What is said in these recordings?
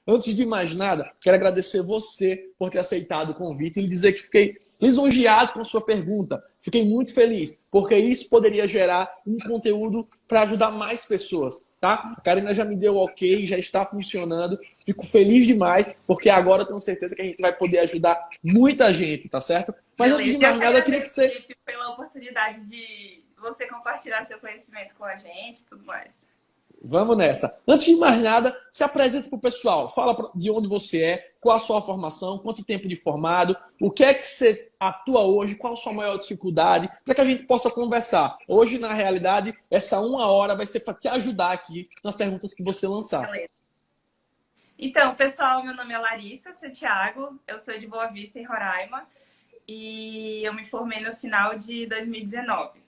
Antes de mais nada, quero agradecer você por ter aceitado o convite e lhe dizer que fiquei lisonjeado com a sua pergunta. Fiquei muito feliz, porque isso poderia gerar um conteúdo para ajudar mais pessoas. Tá? A Karina já me deu o ok, já está funcionando. Fico feliz demais, porque agora eu tenho certeza que a gente vai poder ajudar muita gente, tá certo? Mas antes de mais nada, eu queria que você... Felipe, pela oportunidade de você compartilhar seu conhecimento com a gente e tudo mais. Vamos nessa. Antes de mais nada, se apresenta para o pessoal. Fala de onde você é, qual a sua formação, quanto tempo de formado, o que é que você atua hoje, qual a sua maior dificuldade, para que a gente possa conversar. Hoje, na realidade, essa 1 hora vai ser para te ajudar aqui nas perguntas que você lançar. Beleza. Então, pessoal, meu nome é Larissa Santiago, eu sou de Boa Vista, em Roraima, e eu me formei no final de 2019.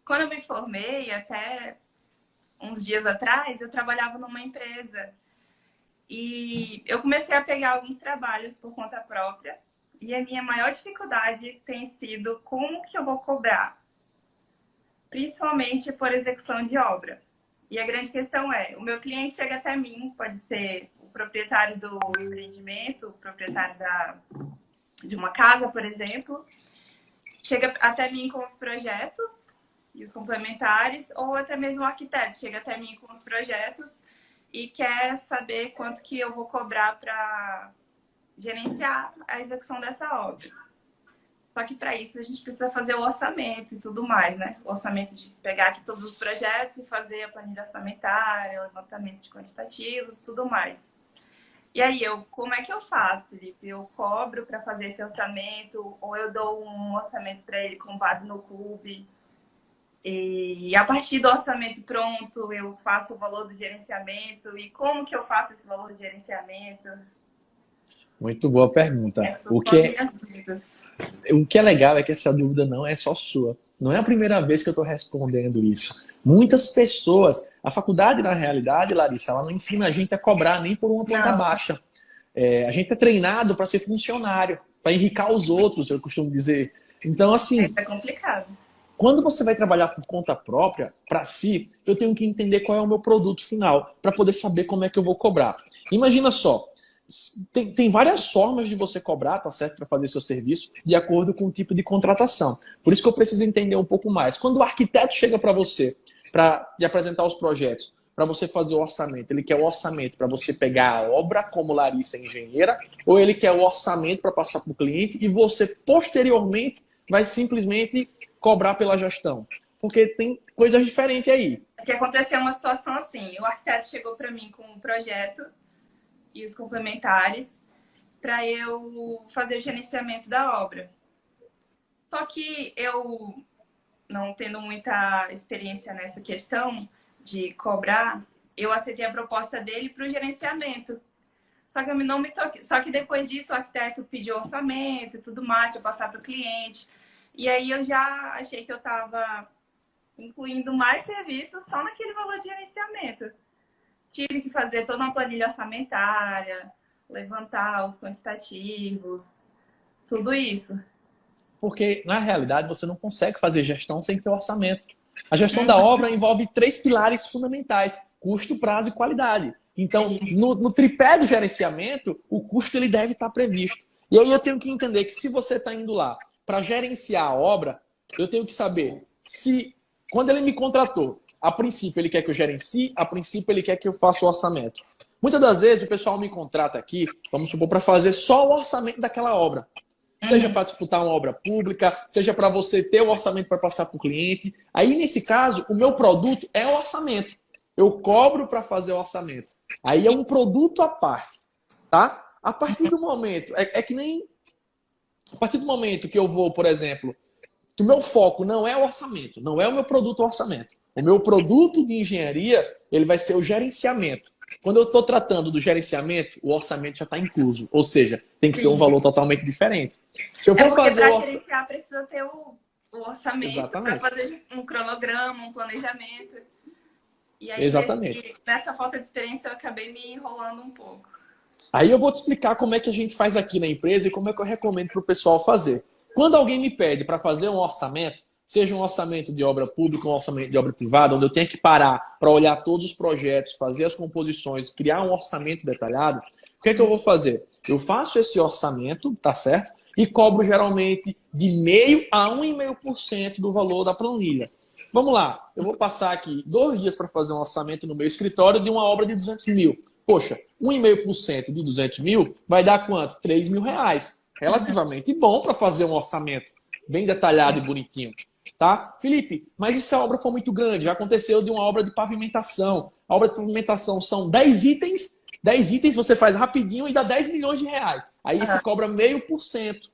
Quando eu me formei, até uns dias atrás, eu trabalhava numa empresa e eu comecei a pegar alguns trabalhos por conta própria e a minha maior dificuldade tem sido como que eu vou cobrar, principalmente por execução de obra. E a grande questão é, o meu cliente chega até mim, pode ser o proprietário do empreendimento, o proprietário de uma casa, por exemplo, chega até mim com os projetos e os complementares, ou até mesmo o arquiteto chega até mim com os projetos e quer saber quanto que eu vou cobrar para gerenciar a execução dessa obra. Só que para isso a gente precisa fazer o orçamento e tudo mais, né? O orçamento de pegar aqui todos os projetos e fazer a planilha orçamentária, o levantamento de quantitativos, tudo mais. E aí, como é que eu faço, Felipe? Eu cobro para fazer esse orçamento ou eu dou um orçamento para ele com base no CUB? E a partir do orçamento pronto, eu faço o valor do gerenciamento. E como que eu faço esse valor do gerenciamento? Muito boa pergunta. O que é legal é que essa dúvida não é só sua. Não é a primeira vez que eu estou respondendo isso. Muitas pessoas... A faculdade, na realidade, Larissa, ela não ensina a gente a cobrar nem por uma planta baixa. A gente é treinado para ser funcionário, para enricar os outros, eu costumo dizer. Então, assim... É complicado. Quando você vai trabalhar por conta própria, para si, eu tenho que entender qual é o meu produto final, para poder saber como é que eu vou cobrar. Imagina só, tem várias formas de você cobrar, tá certo, para fazer seu serviço, de acordo com o tipo de contratação. Por isso que eu preciso entender um pouco mais. Quando o arquiteto chega para você, para te apresentar os projetos, para você fazer o orçamento, ele quer o orçamento para você pegar a obra como Larissa engenheira, ou ele quer o orçamento para passar para o cliente e você, posteriormente, vai simplesmente cobrar pela gestão. Porque tem coisas diferentes aí. Porque aconteceu uma situação assim, o arquiteto chegou para mim com um projeto e os complementares para eu fazer o gerenciamento da obra. Só que eu, não tendo muita experiência nessa questão de cobrar, eu aceitei a proposta dele para o gerenciamento. Só que, Só que depois disso o arquiteto pediu orçamento e tudo mais para passar para o cliente. E aí eu já achei que eu estava incluindo mais serviços só naquele valor de gerenciamento. Tive que fazer toda uma planilha orçamentária, levantar os quantitativos, tudo isso. Porque, na realidade, você não consegue fazer gestão sem ter orçamento. A gestão da obra envolve 3 pilares fundamentais: custo, prazo e qualidade. Então, no tripé do gerenciamento, o custo ele deve estar previsto. E aí eu tenho que entender que se você está indo lá para gerenciar a obra, eu tenho que saber se, quando ele me contratou, a princípio ele quer que eu gerencie, a princípio ele quer que eu faça o orçamento. Muitas das vezes o pessoal me contrata aqui, vamos supor, para fazer só o orçamento daquela obra. Seja para disputar uma obra pública, seja para você ter o orçamento para passar para o cliente. Aí, nesse caso, o meu produto é o orçamento. Eu cobro para fazer o orçamento. Aí é um produto à parte. Tá? A partir do momento... É que nem... A partir do momento que eu vou, por exemplo, que o meu foco não é o orçamento, não é o meu produto orçamento. O meu produto de engenharia, ele vai ser o gerenciamento. Quando eu estou tratando do gerenciamento, o orçamento já está incluso. Ou seja, tem que ser um valor totalmente diferente. Se eu for fazer para gerenciar, precisa ter o orçamento para fazer um cronograma, um planejamento. E aí, nessa falta de experiência, eu acabei me enrolando um pouco. Aí eu vou te explicar como é que a gente faz aqui na empresa e como é que eu recomendo para o pessoal fazer. Quando alguém me pede para fazer um orçamento, seja um orçamento de obra pública, um orçamento de obra privada, onde eu tenho que parar para olhar todos os projetos, fazer as composições, criar um orçamento detalhado, o que é que eu vou fazer? Eu faço esse orçamento, tá certo? E cobro geralmente de 0,5% a 1,5% do valor da planilha. Vamos lá, eu vou passar aqui 2 dias para fazer um orçamento no meu escritório de uma obra de 200 mil. Poxa, 1,5% de 200 mil vai dar quanto? 3 mil reais. Relativamente bom para fazer um orçamento bem detalhado e bonitinho. Tá? Felipe, mas e se a obra for muito grande? Já aconteceu de uma obra de pavimentação. A obra de pavimentação são 10 itens. 10 itens você faz rapidinho e dá 10 milhões de reais. Aí se cobra 0,5%.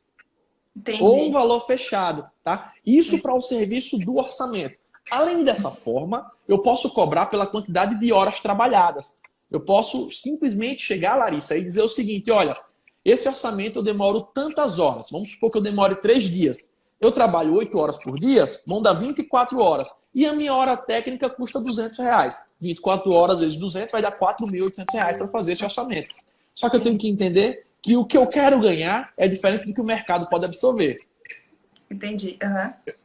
Entendi. Ou um valor fechado. Tá? Isso para o serviço do orçamento. Além dessa forma, eu posso cobrar pela quantidade de horas trabalhadas. Eu posso simplesmente chegar, Larissa, e dizer o seguinte, olha, esse orçamento eu demoro tantas horas. Vamos supor que eu demore 3 dias. Eu trabalho 8 horas por dia, vão dar 24 horas. E a minha hora técnica custa R$200. 24 horas vezes 200 vai dar R$4.800 para fazer esse orçamento. Só que eu tenho que entender que o que eu quero ganhar é diferente do que o mercado pode absorver. Entendi.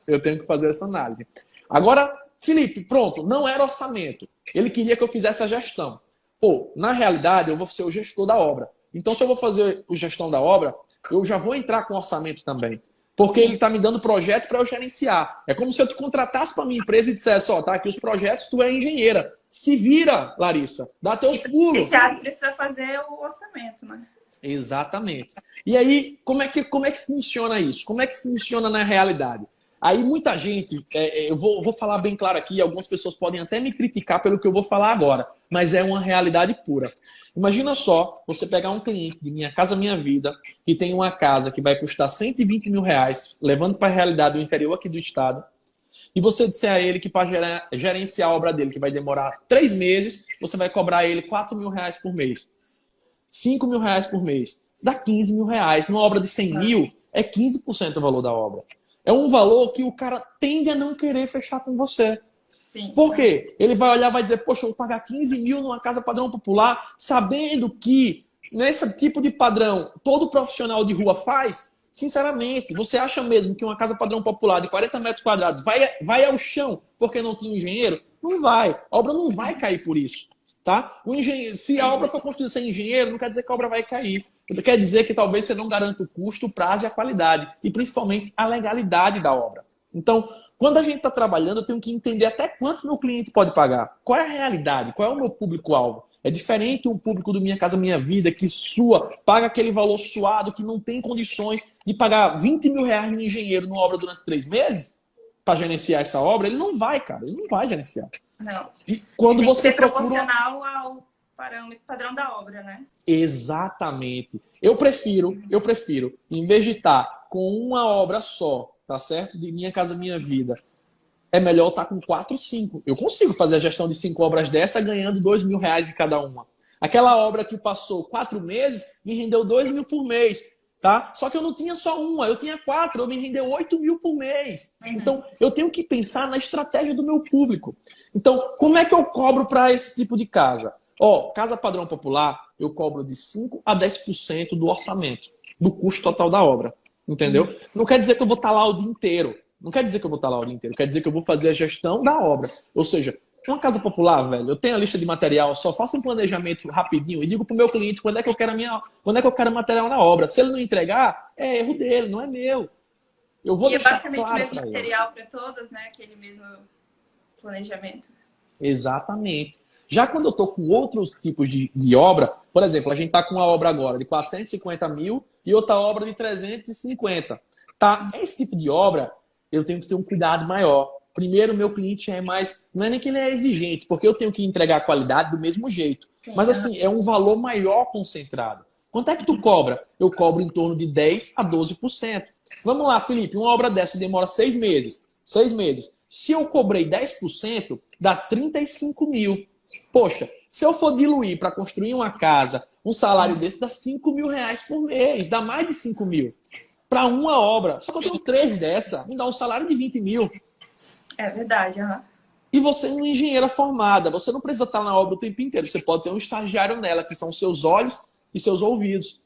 Eu tenho que fazer essa análise. Agora, Felipe, pronto, não era orçamento. Ele queria que eu fizesse a gestão. Pô, na realidade, eu vou ser o gestor da obra. Então, se eu vou fazer a gestão da obra, eu já vou entrar com orçamento também. Porque ele está me dando projeto para eu gerenciar. É como se eu te contratasse para minha empresa e dissesse, ó, tá aqui os projetos, tu é engenheira. Se vira, Larissa, dá teus pulos. E precisa fazer o orçamento, né? Exatamente. E aí, como é que funciona isso? Como é que funciona na realidade? Aí muita gente, eu vou falar bem claro aqui, algumas pessoas podem até me criticar pelo que eu vou falar agora, mas é uma realidade pura. Imagina só, você pegar um cliente de Minha Casa Minha Vida, que tem uma casa que vai custar 120 mil reais, levando para a realidade do interior aqui do estado, e você disser a ele que para gerenciar a obra dele, que vai demorar 3 meses, você vai cobrar ele 4 mil reais por mês. 5 mil reais por mês. Dá 15 mil reais. Numa obra de 100 mil, é 15% o valor da obra. É um valor que o cara tende a não querer fechar com você. Sim. Por quê? Ele vai olhar e vai dizer, poxa, eu vou pagar 15 mil numa casa padrão popular, sabendo que nesse tipo de padrão todo profissional de rua faz. Sinceramente, você acha mesmo que uma casa padrão popular de 40 metros quadrados vai ao chão porque não tinha um engenheiro? Não vai. A obra não vai cair por isso. Tá? Se a obra for construída sem engenheiro, não quer dizer que a obra vai cair. Quer dizer que talvez você não garanta o custo, o prazo e a qualidade. E principalmente a legalidade da obra. Então, quando a gente está trabalhando, eu tenho que entender até quanto meu cliente pode pagar. Qual é a realidade? Qual é o meu público-alvo? É diferente um público do Minha Casa Minha Vida, que paga aquele valor suado, que não tem condições de pagar 20 mil reais no engenheiro numa obra durante 3 meses para gerenciar essa obra. Ele não vai, cara. Ele não vai gerenciar. Não. E quando você procura proporcional ao padrão da obra, né? Exatamente. Eu prefiro, em vez de estar com uma obra só, tá certo? De Minha Casa Minha Vida, é melhor estar com 4, 5. Eu consigo fazer a gestão de 5 obras dessa ganhando 2 mil reais em cada uma. Aquela obra que passou 4 meses me rendeu 2 mil por mês. Tá? Só que eu não tinha só uma, eu tinha 4, eu me rendeu 8 mil por mês. Então, eu tenho que pensar na estratégia do meu público. Então, como é que eu cobro para esse tipo de casa? Casa padrão popular, eu cobro de 5 a 10% do orçamento, do custo total da obra. Entendeu? Não quer dizer que eu vou estar lá o dia inteiro. Quer dizer que eu vou fazer a gestão da obra. Ou seja, uma casa popular, velho, eu tenho a lista de material, só faço um planejamento rapidinho e digo pro meu cliente quando é que eu quero material na obra. Se ele não entregar, é erro dele, não é meu. Eu vou deixar claro para ele. E é basicamente o mesmo material para todas, né? Aquele mesmo planejamento. Exatamente. Já quando eu estou com outros tipos de obra, por exemplo, a gente está com uma obra agora de 450 mil e outra obra de 350. Tá? Esse tipo de obra, eu tenho que ter um cuidado maior. Primeiro, meu cliente é mais... Não é nem que ele é exigente, porque eu tenho que entregar a qualidade do mesmo jeito. Sim, mas assim, é um valor maior concentrado. Quanto é que tu cobra? Eu cobro em torno de 10% a 12%. Vamos lá, Felipe, uma obra dessa demora 6 meses. 6 meses. Se eu cobrei 10%, dá 35 mil. Poxa, se eu for diluir para construir uma casa, um salário desse dá 5 mil reais por mês. Dá mais de 5 mil. Para uma obra. Só que eu tenho 3 dessa, me dá um salário de 20 mil. É verdade, aham. E você é uma engenheira formada, você não precisa estar na obra o tempo inteiro. Você pode ter um estagiário nela, que são seus olhos e seus ouvidos.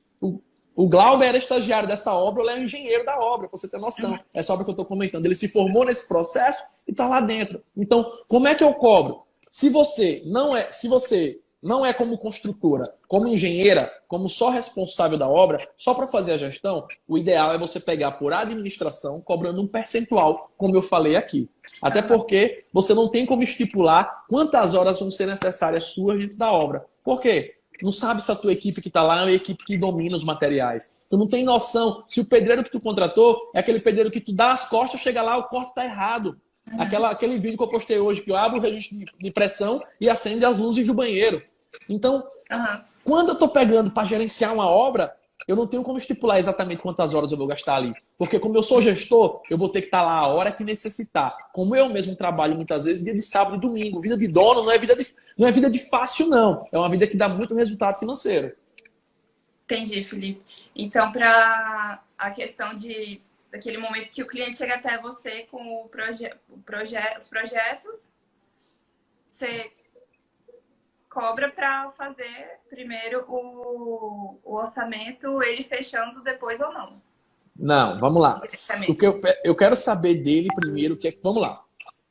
O Glauber era estagiário dessa obra, ele é engenheiro da obra, pra você ter noção. Essa obra que eu estou comentando, ele se formou nesse processo e está lá dentro. Então, como é que eu cobro? Se você não é como construtora, como engenheira, como só responsável da obra, só para fazer a gestão, o ideal é você pegar por administração, cobrando um percentual, como eu falei aqui. Até porque você não tem como estipular quantas horas vão ser necessárias suas dentro da obra. Por quê? Não sabe se a tua equipe que está lá é uma equipe que domina os materiais. Tu não tem noção se o pedreiro que tu contratou é aquele pedreiro que tu dá as costas, chega lá, o corte está errado. Aquele vídeo que eu postei hoje, que eu abro o registro de pressão e acende as luzes do banheiro. Então, quando eu estou pegando para gerenciar uma obra, eu não tenho como estipular exatamente quantas horas eu vou gastar ali. Porque como eu sou gestor, eu vou ter que estar lá a hora que necessitar. Como eu mesmo trabalho muitas vezes dia de sábado e domingo. Vida de dono não é vida de fácil, não. É uma vida que dá muito resultado financeiro. Entendi, Felipe. Então, para a questão daquele momento que o cliente chega até você com os projetos, você cobra para fazer primeiro o orçamento, ele fechando depois ou não? Não, vamos lá. O que eu quero saber dele primeiro, vamos lá.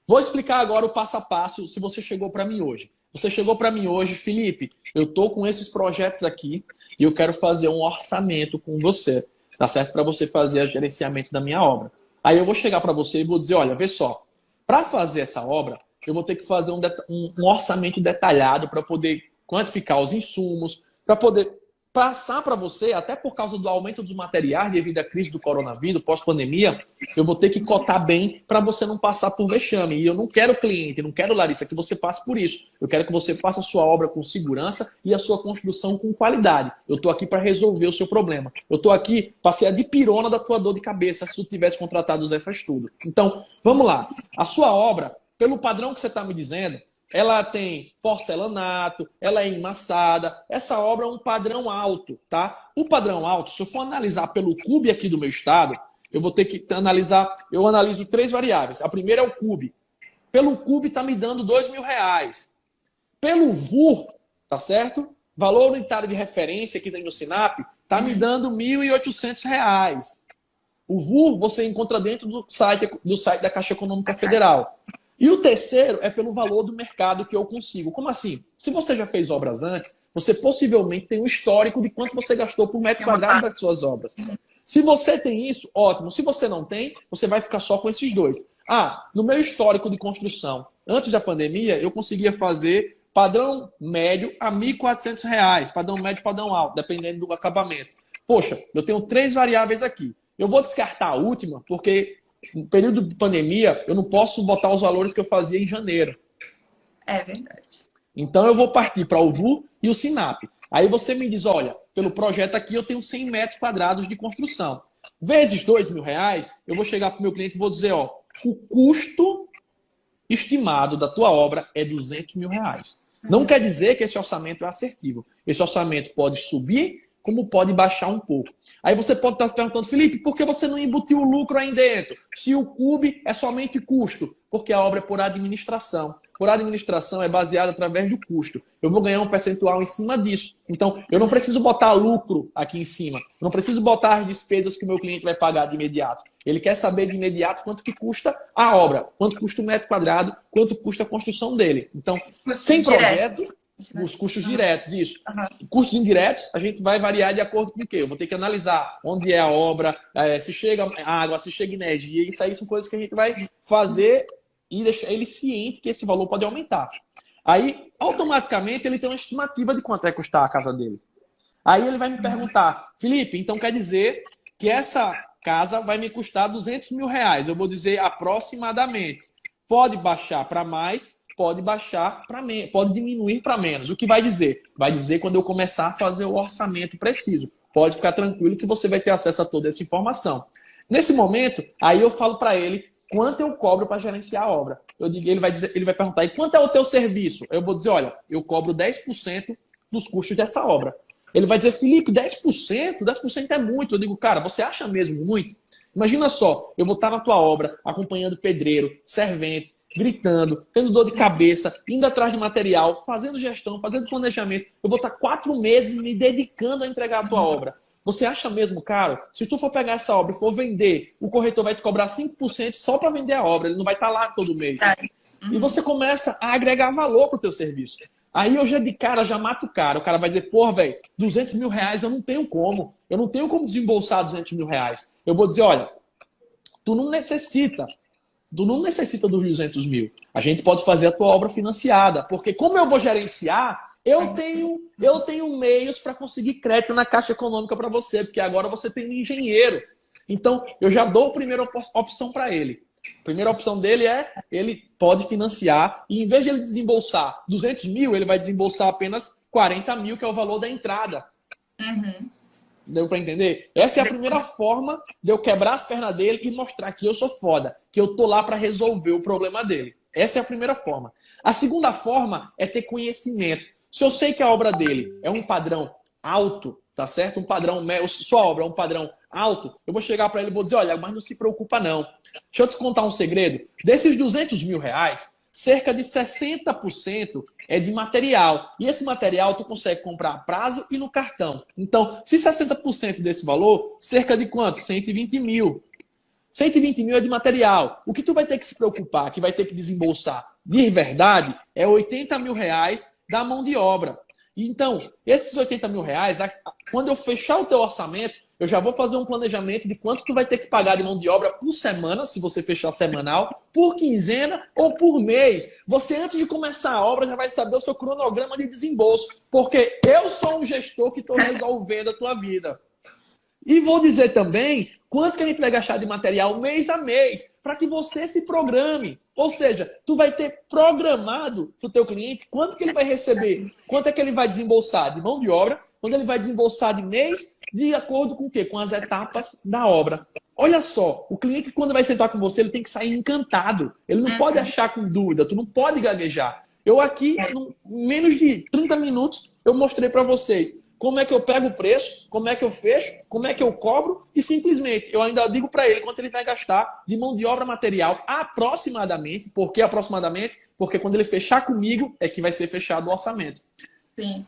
Vou explicar agora o passo a passo se você chegou para mim hoje. Você chegou para mim hoje, Felipe, eu estou com esses projetos aqui e eu quero fazer um orçamento com você, tá certo? Para você fazer o gerenciamento da minha obra. Aí eu vou chegar para você e vou dizer, olha, vê só, para fazer essa obra, eu vou ter que fazer um orçamento detalhado para poder quantificar os insumos, para poder passar para você, até por causa do aumento dos materiais devido à crise do coronavírus, pós-pandemia, eu vou ter que cotar bem para você não passar por vexame. E eu não quero cliente, não quero, Larissa, que você passe por isso. Eu quero que você faça a sua obra com segurança e a sua construção com qualidade. Eu estou aqui para resolver o seu problema. Eu estou aqui para ser a dipirona da tua dor de cabeça se tu tivesse contratado o Zé Faz Tudo. Então, vamos lá. A sua obra, pelo padrão que você está me dizendo, ela tem porcelanato, ela é emassada. Essa obra é um padrão alto, tá? O padrão alto, se eu for analisar pelo CUB aqui do meu estado, eu vou ter que analisar, eu analiso 3 variáveis. A primeira é o CUB. Pelo CUB está me dando R$2.000. Pelo VUR, tá certo? Valor unitário de referência aqui no Sinap, está me dando R$1.800. O VUR você encontra dentro do site da Caixa Econômica Federal. E o terceiro é pelo valor do mercado que eu consigo. Como assim? Se você já fez obras antes, você possivelmente tem um histórico de quanto você gastou por metro quadrado das suas obras. Se você tem isso, ótimo. Se você não tem, você vai ficar só com esses dois. No meu histórico de construção, antes da pandemia, eu conseguia fazer padrão médio a R$1.400. Padrão médio, padrão alto, dependendo do acabamento. Poxa, eu tenho 3 variáveis aqui. Eu vou descartar a última, porque no período de pandemia, eu não posso botar os valores que eu fazia em janeiro. É verdade. Então, eu vou partir para o VU e o Sinap. Aí você me diz, olha, pelo projeto aqui eu tenho 100 metros quadrados de construção. Vezes R$2.000, eu vou chegar para o meu cliente e vou dizer, ó, o custo estimado da tua obra é R$200.000. Não quer dizer que esse orçamento é assertivo. Esse orçamento pode subir, como pode baixar um pouco. Aí você pode estar se perguntando, Felipe, por que você não embutiu o lucro aí dentro? Se o CUB é somente custo, porque a obra é por administração. Por administração é baseada através do custo. Eu vou ganhar um percentual em cima disso. Então, eu não preciso botar lucro aqui em cima. Eu não preciso botar as despesas que o meu cliente vai pagar de imediato. Ele quer saber de imediato quanto que custa a obra, quanto custa o metro quadrado, quanto custa a construção dele. Então, sem projeto... Os custos diretos, isso. Custos indiretos, a gente vai variar de acordo com o quê? Eu vou ter que analisar onde é a obra, se chega água, se chega energia. Isso aí são coisas que a gente vai fazer e deixar ele ciente que esse valor pode aumentar. Aí, automaticamente, ele tem uma estimativa de quanto vai custar a casa dele. Aí ele vai me perguntar, Felipe, então quer dizer que essa casa vai me custar R$200.000. Eu vou dizer aproximadamente. Pode baixar para mais, pode baixar para menos, pode diminuir para menos. O que vai dizer? Vai dizer quando eu começar a fazer o orçamento preciso. Pode ficar tranquilo que você vai ter acesso a toda essa informação. Nesse momento, aí eu falo para ele quanto eu cobro para gerenciar a obra. Ele vai perguntar, e quanto é o teu serviço? Eu vou dizer, olha, eu cobro 10% dos custos dessa obra. Ele vai dizer, Felipe, 10%? 10% é muito. Eu digo, cara, você acha mesmo muito? Imagina só, eu vou estar na tua obra, acompanhando pedreiro, servente, gritando, tendo dor de cabeça, indo atrás de material, fazendo gestão, fazendo planejamento. Eu vou estar 4 meses me dedicando a entregar a tua obra. Você acha mesmo caro? Se tu for pegar essa obra e for vender, o corretor vai te cobrar 5% só para vender a obra. Ele não vai estar lá todo mês. E você começa a agregar valor para o teu serviço. Aí eu já de cara, já mato o cara. O cara vai dizer, pô, velho, 200 mil reais eu não tenho como. Eu não tenho como desembolsar 200 mil reais. Eu vou dizer, olha, tu não necessita dos 200 mil. A gente pode fazer a tua obra financiada. Porque como eu vou gerenciar, eu tenho meios para conseguir crédito na Caixa Econômica para você. Porque agora você tem um engenheiro. Então, eu já dou a primeira opção para ele. A primeira opção dele é, ele pode financiar e em vez de ele desembolsar 200 mil, ele vai desembolsar apenas 40 mil, que é o valor da entrada. Deu para entender? Essa é a primeira forma de eu quebrar as pernas dele e mostrar que eu sou foda, que eu tô lá para resolver o problema dele. Essa é a primeira forma. A segunda forma é ter conhecimento. Se eu sei que a obra dele é um padrão alto, tá certo? Um padrão, sua obra é um padrão alto, eu vou chegar para ele e vou dizer, olha, mas não se preocupa não. Deixa eu te contar um segredo. Desses 200 mil reais, cerca de 60% é de material. E esse material tu consegue comprar a prazo e no cartão. Então, se 60% desse valor, cerca de quanto? 120 mil. 120 mil é de material. O que tu vai ter que se preocupar, que vai ter que desembolsar de verdade, é 80 mil reais da mão de obra. Então, esses 80 mil reais, quando eu fechar o teu orçamento, eu já vou fazer um planejamento de quanto tu vai ter que pagar de mão de obra por semana, se você fechar semanal, por quinzena ou por mês. Você, antes de começar a obra, já vai saber o seu cronograma de desembolso, porque eu sou um gestor que estou resolvendo a tua vida. E vou dizer também quanto que a gente vai gastar de material mês a mês, para que você se programe. Ou seja, tu vai ter programado para o teu cliente quanto que ele vai receber, quanto é que ele vai desembolsar de mão de obra, quando ele vai desembolsar de mês, de acordo com o quê? Com as etapas da obra. Olha só, o cliente, quando vai sentar com você, ele tem que sair encantado. Ele não pode achar com dúvida, tu não pode gaguejar. Eu aqui, em menos de 30 minutos, eu mostrei para vocês como é que eu pego o preço, como é que eu fecho, como é que eu cobro e simplesmente eu ainda digo para ele quanto ele vai gastar de mão de obra material aproximadamente. Por que aproximadamente? Porque quando ele fechar comigo é que vai ser fechado o orçamento. Sim.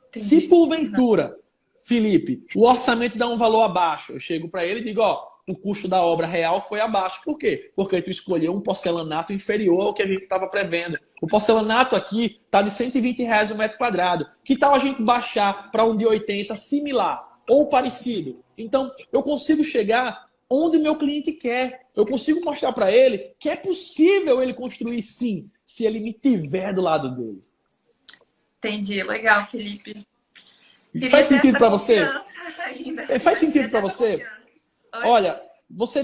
Entendi. Se porventura, Felipe, o orçamento dá um valor abaixo, eu chego para ele e digo, ó, o custo da obra real foi abaixo. Por quê? Porque tu escolheu um porcelanato inferior ao que a gente estava prevendo. O porcelanato aqui está de 120 reais o metro quadrado. Que tal a gente baixar para um de 80 similar ou parecido? Então, eu consigo chegar onde o meu cliente quer. Eu consigo mostrar para ele que é possível ele construir sim, se ele me tiver do lado dele. Entendi. Legal, Felipe. Faz sentido para você? Faz sentido para você? Olha, você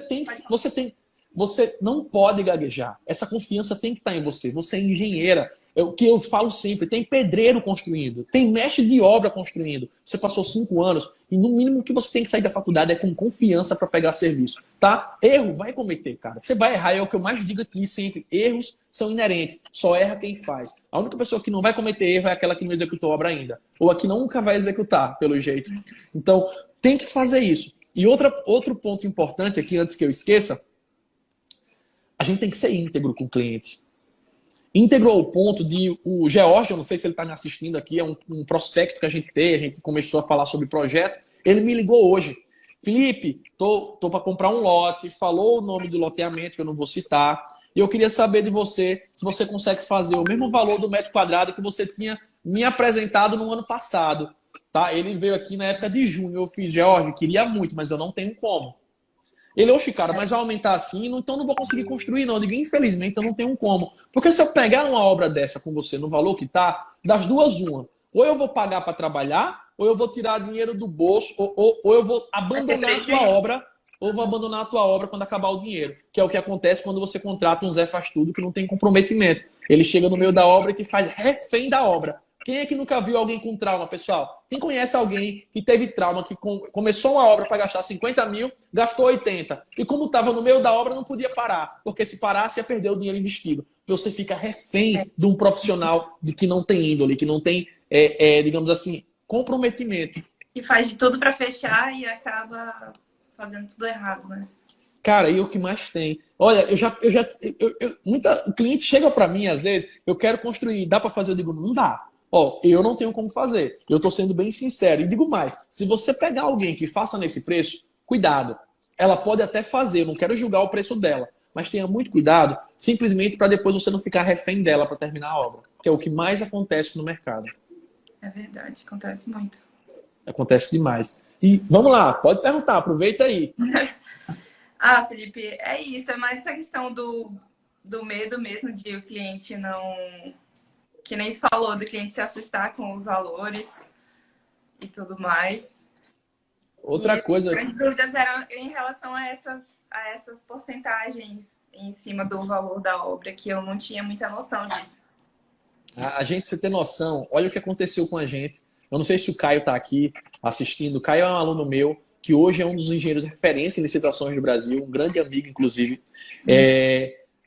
não pode gaguejar. Essa confiança tem que estar em você. Você é engenheira. É o que eu falo sempre. Tem pedreiro construindo. Tem mestre de obra construindo. Você passou 5 anos e no mínimo que você tem que sair da faculdade é com confiança para pegar serviço. Tá? Erro vai cometer, cara. Você vai errar. É o que eu mais digo aqui sempre. Erros são inerentes. Só erra quem faz. A única pessoa que não vai cometer erro é aquela que não executou obra ainda. Ou a que nunca vai executar, pelo jeito. Então, tem que fazer isso. E outro ponto importante aqui, antes que eu esqueça, a gente tem que ser íntegro com o cliente. Íntegro ao ponto de o George, eu não sei se ele está me assistindo aqui, é um prospecto que a gente tem, a gente começou a falar sobre projeto, ele me ligou hoje. Felipe, tô para comprar um lote, falou o nome do loteamento, que eu não vou citar, e eu queria saber de você se você consegue fazer o mesmo valor do metro quadrado que você tinha me apresentado no ano passado. Tá? Ele veio aqui na época de junho. Eu fiz, George, queria muito, mas eu não tenho como. Ele, oxe, cara, mas vai aumentar assim, então não vou conseguir construir, não. Eu digo, infelizmente, eu não tenho como. Porque se eu pegar uma obra dessa com você no valor que tá, das duas, uma. Ou eu vou pagar para trabalhar, ou eu vou tirar dinheiro do bolso, ou eu vou abandonar a tua obra, ou vou abandonar a tua obra quando acabar o dinheiro. Que é o que acontece quando você contrata um Zé Faz Tudo que não tem comprometimento. Ele chega no meio da obra e te faz refém da obra. Quem é que nunca viu alguém com trauma, pessoal? Quem conhece alguém que teve trauma, que começou uma obra para gastar 50 mil, gastou 80. E como estava no meio da obra, não podia parar. Porque se parasse, ia perder o dinheiro investido. Você fica refém de um profissional de que não tem índole, que não tem, digamos assim, comprometimento. E faz de tudo para fechar e acaba fazendo tudo errado, né? Cara, e o que mais tem? Olha, o cliente chega para mim, às vezes, eu quero construir, dá para fazer? Eu digo, não dá. Ó, eu não tenho como fazer. Eu estou sendo bem sincero. E digo mais, se você pegar alguém que faça nesse preço, cuidado. Ela pode até fazer, eu não quero julgar o preço dela, mas tenha muito cuidado, simplesmente para depois você não ficar refém dela para terminar a obra, que é o que mais acontece no mercado. É verdade, acontece muito. Acontece demais. E vamos lá, pode perguntar, aproveita aí. Ah, Felipe, é isso, é mais essa questão do medo mesmo de o cliente não... Que nem falou, do cliente se assustar com os valores e tudo mais. Outra coisa... As dúvidas eram em relação a essas porcentagens em cima do valor da obra, que eu não tinha muita noção disso. A gente, você ter noção, olha o que aconteceu com a gente. Eu não sei se o Caio está aqui assistindo. O Caio é um aluno meu, que hoje é um dos engenheiros de referência em licitações do Brasil, um grande amigo, inclusive.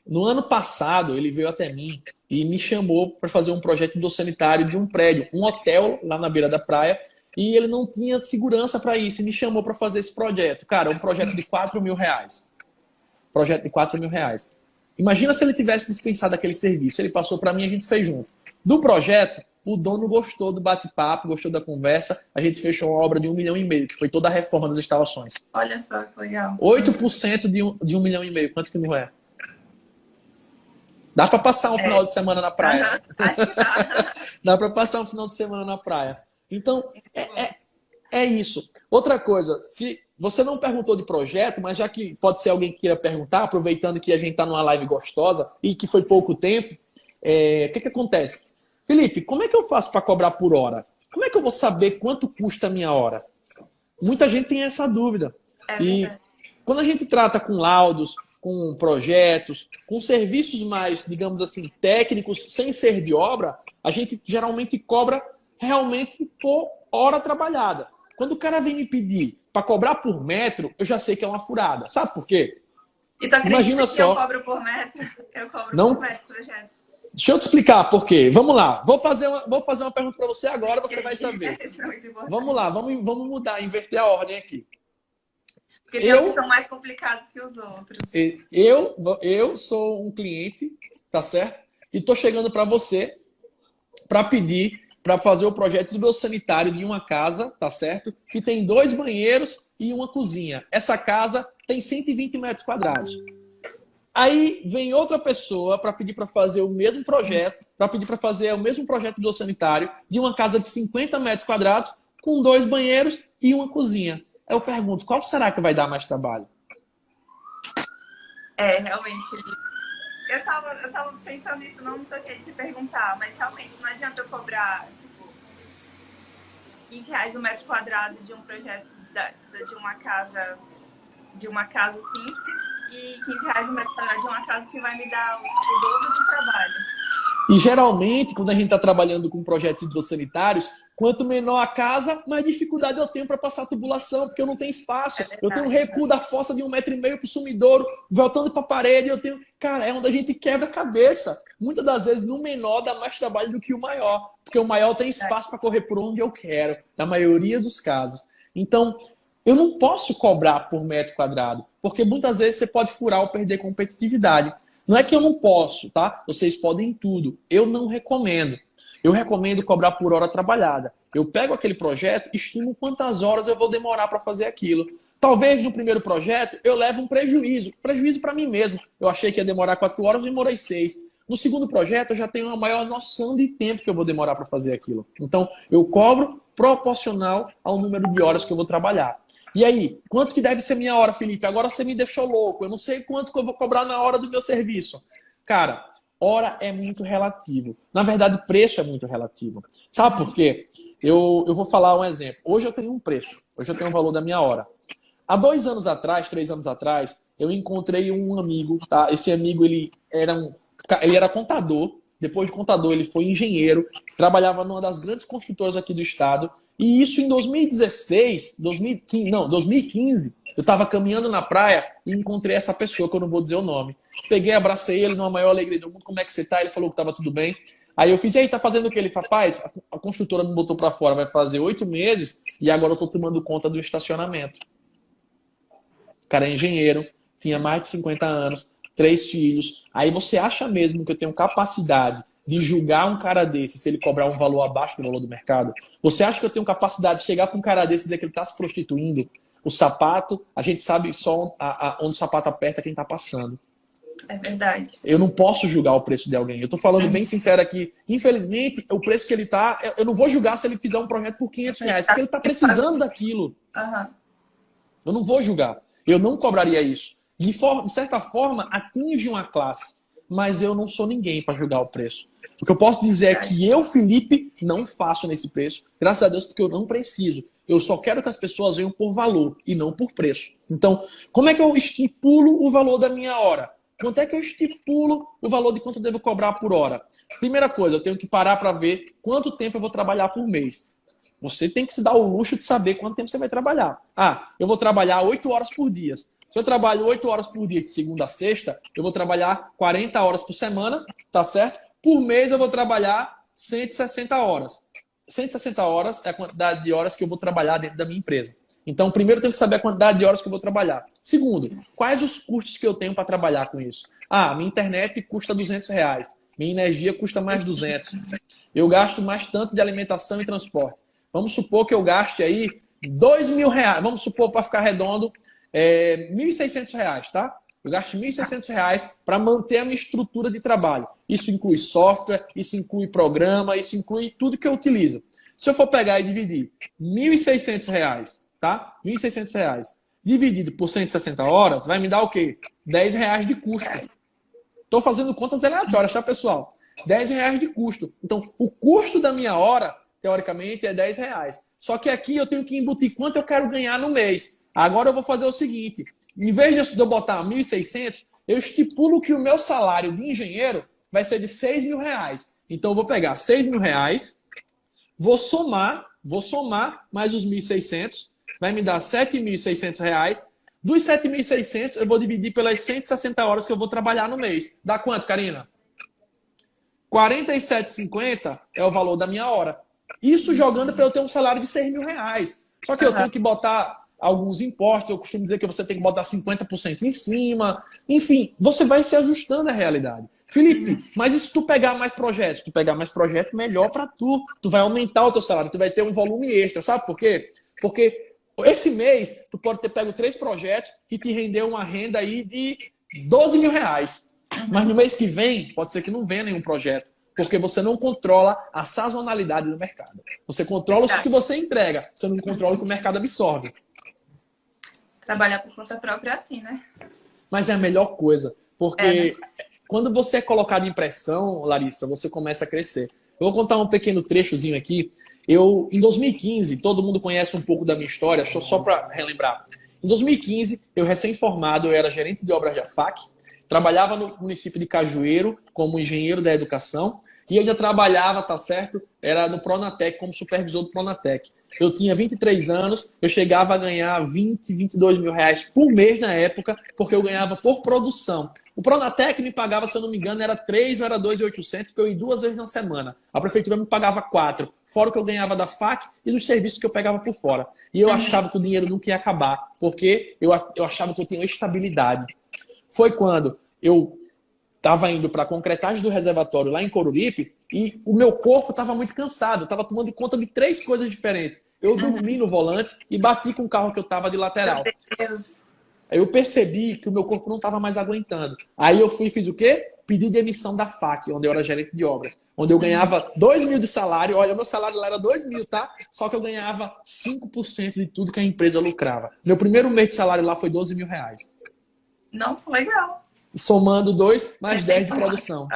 No ano passado, ele veio até mim e me chamou para fazer um projeto endosanitário de um prédio, um hotel lá na beira da praia, e ele não tinha segurança para isso, e me chamou para fazer esse projeto. Cara, um projeto de R$ 4.000. Projeto de R$ 4.000. Imagina se ele tivesse dispensado aquele serviço. Ele passou para mim e a gente fez junto. Do projeto, o dono gostou do bate-papo, gostou da conversa. A gente fechou uma obra de 1,5 milhão, que foi toda a reforma das instalações. Olha só que legal. 8% de 1,5 milhão. Quanto que não é? Dá para passar um final de semana na praia. Acho que dá. Dá para passar um final de semana na praia. Então, é isso. Outra coisa, se você não perguntou de projeto, mas já que pode ser alguém que queira perguntar, aproveitando que a gente está numa live gostosa e que foi pouco tempo, o que acontece? Felipe, como é que eu faço para cobrar por hora? Como é que eu vou saber quanto custa a minha hora? Muita gente tem essa dúvida. E quando a gente trata com laudos, com projetos, com serviços mais, digamos assim, técnicos, sem ser de obra, a gente geralmente cobra realmente por hora trabalhada. Quando o cara vem me pedir para cobrar por metro, eu já sei que é uma furada. Sabe por quê? E tu acredita Imagina que só. eu cobro por metro? Eu cobro Não... por metro, projeto. Deixa eu te explicar por quê. Vamos lá. Vou fazer uma pergunta para você agora, você vai saber. Vamos lá, vamos mudar, inverter a ordem aqui. Porque tem uns que são mais complicados que os outros. Eu sou um cliente, tá certo? E estou chegando para você para pedir para fazer o projeto hidrossanitário de uma casa, tá certo? Que tem 2 banheiros e uma cozinha. Essa casa tem 120 metros quadrados. Aí vem outra pessoa para pedir para fazer o mesmo projeto, hidrossanitário de uma casa de 50 metros quadrados com 2 banheiros e uma cozinha. Eu pergunto, qual será que vai dar mais trabalho? Realmente. Eu tava pensando nisso, não toquei de te perguntar, mas realmente não adianta eu cobrar, tipo, R$ 15 um metro quadrado de um projeto de uma casa simples e R$ 15 um metro quadrado de uma casa que vai me dar o dobro de trabalho. E geralmente, quando a gente está trabalhando com projetos hidrossanitários, quanto menor a casa, mais dificuldade eu tenho para passar a tubulação, porque eu não tenho espaço. Eu tenho um recuo da fossa de 1,5 m para o sumidouro, voltando para a parede. Cara, é onde a gente quebra a cabeça. Muitas das vezes, no menor dá mais trabalho do que o maior, porque o maior tem espaço para correr por onde eu quero, na maioria dos casos. Então, eu não posso cobrar por metro quadrado, porque muitas vezes você pode furar ou perder competitividade. Não é que eu não posso, tá? Vocês podem tudo. Eu não recomendo. Eu recomendo cobrar por hora trabalhada. Eu pego aquele projeto e estimo quantas horas eu vou demorar para fazer aquilo. Talvez no primeiro projeto eu leve um prejuízo. Prejuízo para mim mesmo. Eu achei que ia demorar 4 horas, demorei 6. No segundo projeto eu já tenho uma maior noção de tempo que eu vou demorar para fazer aquilo. Então eu cobro proporcional ao número de horas que eu vou trabalhar. E aí, quanto que deve ser minha hora, Felipe? Agora você me deixou louco. Eu não sei quanto que eu vou cobrar na hora do meu serviço. Cara, hora é muito relativo. Na verdade, preço é muito relativo. Sabe por quê? Eu vou falar um exemplo. Hoje eu tenho um preço. Hoje eu tenho um valor da minha hora. Há 2 anos atrás, 3 anos atrás, eu encontrei um amigo, tá? Esse amigo, ele era contador. Depois de contador, ele foi engenheiro. Trabalhava numa das grandes construtoras aqui do estado. E isso em 2015, eu estava caminhando na praia e encontrei essa pessoa, que eu não vou dizer o nome. Peguei, abracei ele numa maior alegria do mundo. Como é que você tá? Ele falou que estava tudo bem. Aí eu fiz, e aí, tá fazendo o quê? Ele falou, rapaz, a construtora me botou para fora, vai fazer 8 meses e agora eu tô tomando conta do estacionamento. O cara é engenheiro, tinha mais de 50 anos, 3 filhos. Aí você acha mesmo que eu tenho capacidade de julgar um cara desse se ele cobrar um valor abaixo do valor do mercado? Você acha que eu tenho capacidade de chegar para um cara desse e dizer que ele está se prostituindo? O sapato, a gente sabe só onde o sapato aperta quem está passando. É verdade. Eu não posso julgar o preço de alguém. Eu estou falando bem sincero aqui. Infelizmente, o preço que ele está... Eu não vou julgar se ele fizer um projeto por R$500, porque ele está precisando daquilo. Uhum. Eu não vou julgar. Eu não cobraria isso. De certa forma, atinge uma classe. Mas eu não sou ninguém para julgar o preço. O que eu posso dizer é que eu, Felipe, não faço nesse preço. Graças a Deus, porque eu não preciso. Eu só quero que as pessoas venham por valor e não por preço. Então, como é que eu estipulo o valor da minha hora? Quanto é que eu estipulo o valor de quanto eu devo cobrar por hora? Primeira coisa, eu tenho que parar para ver quanto tempo eu vou trabalhar por mês. Você tem que se dar o luxo de saber quanto tempo você vai trabalhar. Eu vou trabalhar 8 horas por dia. Se eu trabalho 8 horas por dia de segunda a sexta, eu vou trabalhar 40 horas por semana, tá certo? Por mês eu vou trabalhar 160 horas. 160 horas é a quantidade de horas que eu vou trabalhar dentro da minha empresa. Então, primeiro eu tenho que saber a quantidade de horas que eu vou trabalhar. Segundo, quais os custos que eu tenho para trabalhar com isso? Minha internet custa R$200. Minha energia custa mais 200. Eu gasto mais tanto de alimentação e transporte. Vamos supor que eu gaste aí R$2.000. Vamos supor, para ficar redondo, R$1.600, tá? Eu gasto R$1.600 para manter a minha estrutura de trabalho. Isso inclui software, isso inclui programa, isso inclui tudo que eu utilizo. Se eu for pegar e dividir R$1.600, tá? R$1.600 dividido por 160 horas, vai me dar o quê? R$10 de custo. Estou fazendo contas aleatórias, tá, pessoal? R$10 de custo. Então, o custo da minha hora, teoricamente, é R$10. Só que aqui eu tenho que embutir quanto eu quero ganhar no mês. Agora eu vou fazer o seguinte. Em vez de eu botar 1.600, eu estipulo que o meu salário de engenheiro vai ser de R$6.000. Então, eu vou pegar R$6.000, vou somar mais os 1.600, vai me dar R$7.600. Dos 7.600, eu vou dividir pelas 160 horas que eu vou trabalhar no mês. Dá quanto, Karina? R$47,50 é o valor da minha hora. Isso jogando para eu ter um salário de R$6.000. Só que eu tenho que botar alguns impostos, eu costumo dizer que você tem que botar 50% em cima. Enfim, você vai se ajustando à realidade. Felipe, mas e se tu pegar mais projetos? Tu pegar mais projetos, melhor para tu. Tu vai aumentar o teu salário, tu vai ter um volume extra. Sabe por quê? Porque esse mês, tu pode ter pego 3 projetos que te rendeu uma renda aí de R$12.000. Mas no mês que vem, pode ser que não venha nenhum projeto. Porque você não controla a sazonalidade do mercado. Você controla o que você entrega. Você não controla o que o mercado absorve. Trabalhar por conta própria é assim, né? Mas é a melhor coisa. Porque quando você é colocado em pressão, Larissa, você começa a crescer. Eu vou contar um pequeno trechozinho aqui. Em 2015, todo mundo conhece um pouco da minha história, só para relembrar. Em 2015, eu recém-formado, eu era gerente de obras da FAC, trabalhava no município de Cajueiro como engenheiro da educação e eu já trabalhava, tá certo? Era no Pronatec, como supervisor do Pronatec. Eu tinha 23 anos, eu chegava a ganhar 20, 22 mil reais por mês na época, porque eu ganhava por produção. O Pronatec me pagava, se eu não me engano, era 3 ou era 2.800, porque eu ia 2 vezes na semana. A prefeitura me pagava 4, fora o que eu ganhava da FAC e dos serviços que eu pegava por fora. E eu achava que o dinheiro nunca ia acabar, porque eu achava que eu tinha estabilidade. Foi quando eu estava indo para a concretagem do reservatório lá em Coruripe e o meu corpo estava muito cansado. Eu estava tomando conta de 3 coisas diferentes. Eu dormi no volante e bati com o carro que eu estava de lateral. Meu Deus. Aí eu percebi que o meu corpo não estava mais aguentando. Aí eu fui e fiz o quê? Pedi demissão da FAC, onde eu era gerente de obras. Onde eu ganhava 2.000 de salário. Olha, meu salário lá era 2.000, tá? Só que eu ganhava 5% de tudo que a empresa lucrava. Meu primeiro mês de salário lá foi 12 mil reais. Nossa, legal. Somando 2 mais 10 de produção.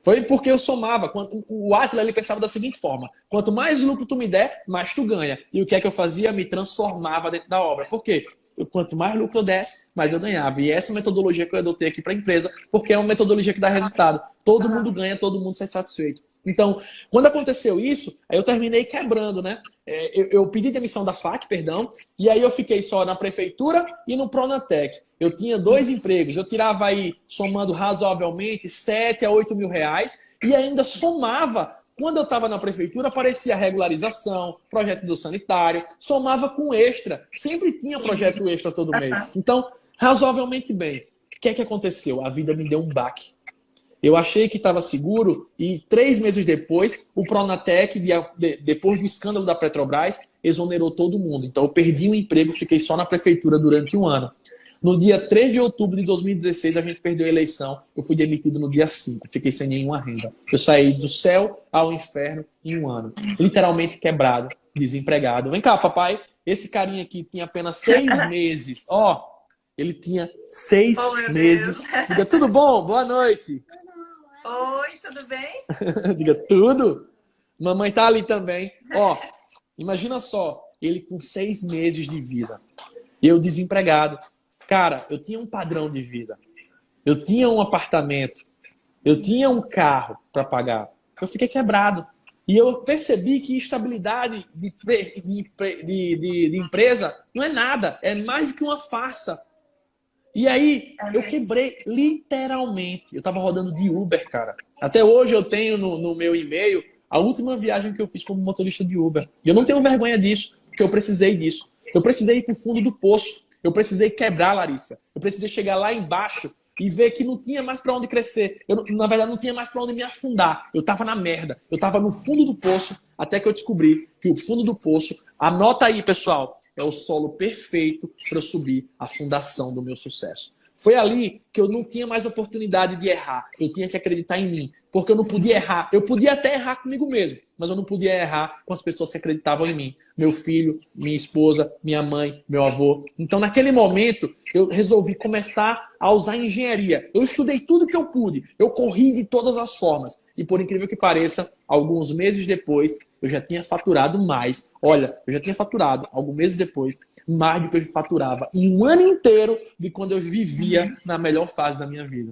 Foi porque eu somava. O Átila, ele pensava da seguinte forma: quanto mais lucro tu me der, mais tu ganha. E o que é que eu fazia? Me transformava dentro da obra. Por quê? Quanto mais lucro eu desse, mais eu ganhava. E essa é a metodologia que eu adotei aqui para a empresa, porque é uma metodologia que dá resultado. Todo mundo ganha, todo mundo sai satisfeito. Então, quando aconteceu isso, aí eu terminei quebrando, né? Eu pedi demissão da FAC, perdão, e aí eu fiquei só na prefeitura e no Pronatec. Eu tinha 2 empregos, eu tirava aí, somando razoavelmente, 7 a 8 mil reais, e ainda somava. Quando eu estava na prefeitura, aparecia regularização, projeto do sanitário, somava com extra. Sempre tinha projeto extra todo mês. Então, razoavelmente bem. O que é que aconteceu? A vida me deu um baque. Eu achei que estava seguro e 3 meses depois, o Pronatec, depois do escândalo da Petrobras, exonerou todo mundo. Então eu perdi o emprego, fiquei só na prefeitura durante 1 ano. No dia 3 de outubro de 2016, a gente perdeu a eleição. Eu fui demitido no dia 5. Fiquei sem nenhuma renda. Eu saí do céu ao inferno em 1 ano. Literalmente quebrado, desempregado. Vem cá, papai. Esse carinha aqui tinha apenas 6 meses. Ó, ele tinha 6 meses. Diga, tudo bom? Boa noite. Oi, tudo bem? Diga, tudo. Mamãe tá ali também. Ó, imagina só. Ele com 6 meses de vida. Eu desempregado. Cara, eu tinha um padrão de vida. Eu tinha um apartamento. Eu tinha um carro para pagar. Eu fiquei quebrado. E eu percebi que estabilidade de empresa não é nada. É mais do que uma farsa. E aí, eu quebrei literalmente. Eu tava rodando de Uber, cara. Até hoje eu tenho no meu e-mail a última viagem que eu fiz como motorista de Uber. E eu não tenho vergonha disso, porque eu precisei disso. Eu precisei ir pro fundo do poço. Eu precisei quebrar, Larissa. Eu precisei chegar lá embaixo e ver que não tinha mais para onde crescer. Eu, na verdade, não tinha mais para onde me afundar. Eu tava na merda. Eu tava no fundo do poço até que eu descobri que o fundo do poço, anota aí, pessoal, é o solo perfeito para eu subir a fundação do meu sucesso. Foi ali que eu não tinha mais oportunidade de errar. Eu tinha que acreditar em mim. Porque eu não podia errar. Eu podia até errar comigo mesmo, mas eu não podia errar com as pessoas que acreditavam em mim. Meu filho, minha esposa, minha mãe, meu avô. Então, naquele momento, eu resolvi começar a usar engenharia. Eu estudei tudo que eu pude. Eu corri de todas as formas. E por incrível que pareça, alguns meses depois, eu já tinha faturado mais. Olha, eu já tinha faturado, alguns meses depois, mais do que eu faturava em 1 ano inteiro de quando eu vivia na melhor fase da minha vida.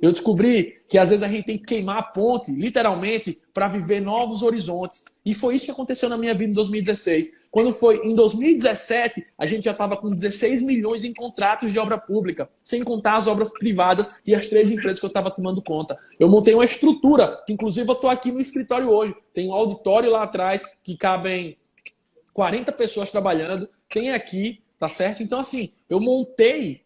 Eu descobri que às vezes a gente tem que queimar a ponte, literalmente, para viver novos horizontes. E foi isso que aconteceu na minha vida em 2016. Quando foi em 2017, a gente já estava com 16 milhões em contratos de obra pública, sem contar as obras privadas e as 3 empresas que eu estava tomando conta. Eu montei uma estrutura, que inclusive eu estou aqui no escritório hoje. Tem um auditório lá atrás, que cabem 40 pessoas trabalhando. Tem aqui, tá certo? Então, assim, eu montei